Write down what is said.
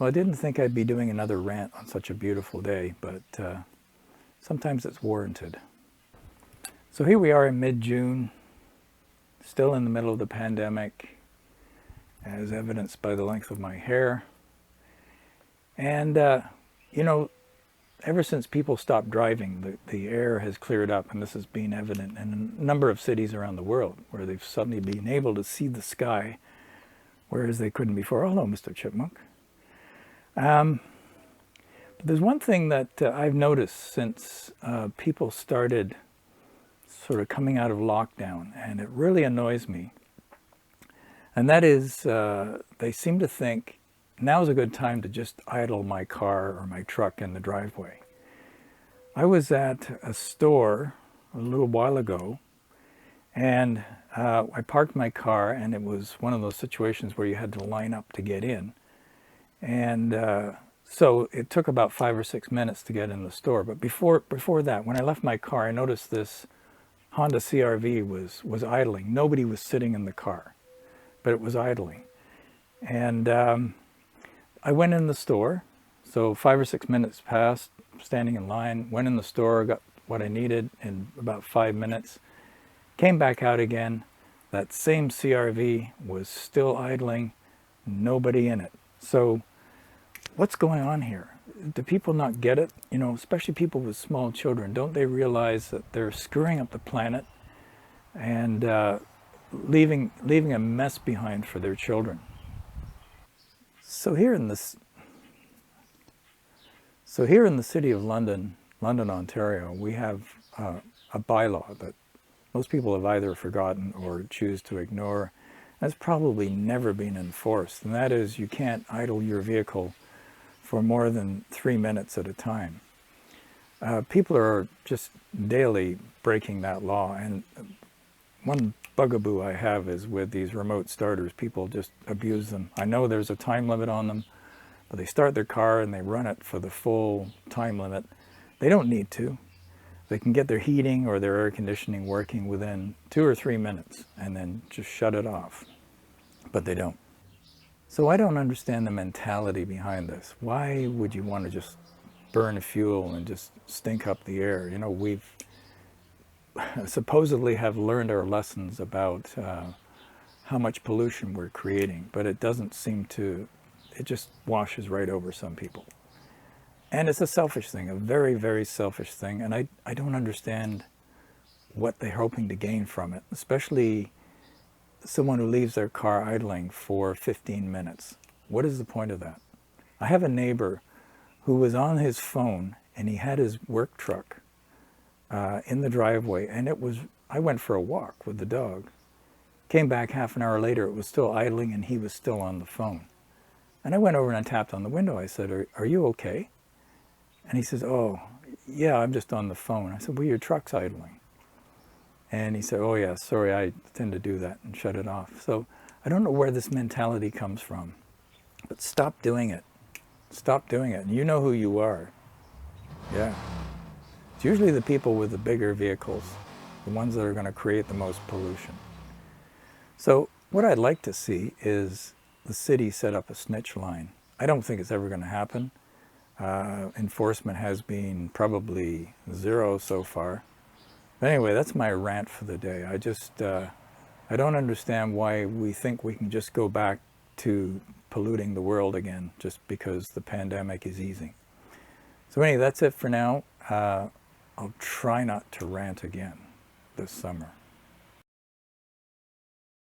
Well, I didn't think I'd be doing another rant on such a beautiful day, but sometimes it's warranted. So here we are in mid-June, still in the middle of the pandemic, as evidenced by the length of my hair. And, you know, ever since people stopped driving, the air has cleared up, and this has been evident in a number of cities around the world, where they've suddenly been able to see the sky, whereas they couldn't before. Oh, hello, Mr. Chipmunk. But there's one thing that I've noticed since people started sort of coming out of lockdown, and it really annoys me. And that is, they seem to think now's a good time to just idle my car or my truck in the driveway. I was at a store a little while ago, and I parked my car, and it was one of those situations where you had to line up to get in. And so it took about 5 or 6 minutes to get in the store. But before that, when I left my car, I noticed this Honda CR-V was idling. Nobody was sitting in the car, but it was idling. And I went in the store. So 5 or 6 minutes passed, standing in line, went in the store, got what I needed in about 5 minutes, came back out again. That same CR-V was still idling, nobody in it. So what's going on here? Do people not get it? You know, especially people with small children, don't they realize that they're screwing up the planet and leaving a mess behind for their children? So here in the city of London, Ontario, we have a bylaw that most people have either forgotten or choose to ignore. That's probably never been enforced, and that is you can't idle your vehicle for more than 3 minutes at a time. People are just daily breaking that law, and one bugaboo I have is with these remote starters. People just abuse them. I know there's a time limit on them, but they start their car and they run it for the full time limit. They don't need to. They can get their heating or their air conditioning working within 2 or 3 minutes and then just shut it off, but they don't. So I don't understand the mentality behind this. Why would you want to just burn fuel and just stink up the air? You know, we've supposedly have learned our lessons about how much pollution we're creating, but it doesn't seem to, it just washes right over some people. And it's a selfish thing, a very, very selfish thing, and I don't understand what they're hoping to gain from it, especially someone who leaves their car idling for 15 minutes. What is the point of that? I have a neighbor who was on his phone, and he had his work truck in the driveway, and I went for a walk with the dog. Came back half an hour later, it was still idling, and he was still on the phone. And I went over and I tapped on the window. I said, are you okay? And he says, oh, yeah, I'm just on the phone. I said, well, your truck's idling. And he said, oh yeah, sorry, I tend to do that, and shut it off. So I don't know where this mentality comes from, but stop doing it. Stop doing it. And you know who you are. Yeah. It's usually the people with the bigger vehicles, the ones that are going to create the most pollution. So what I'd like to see is the city set up a snitch line. I don't think it's ever going to happen. Enforcement has been probably zero so far. But anyway, that's my rant for the day. I don't understand why we think we can just go back to polluting the world again just because the pandemic is easing. So anyway, that's it for now. I'll try not to rant again this summer.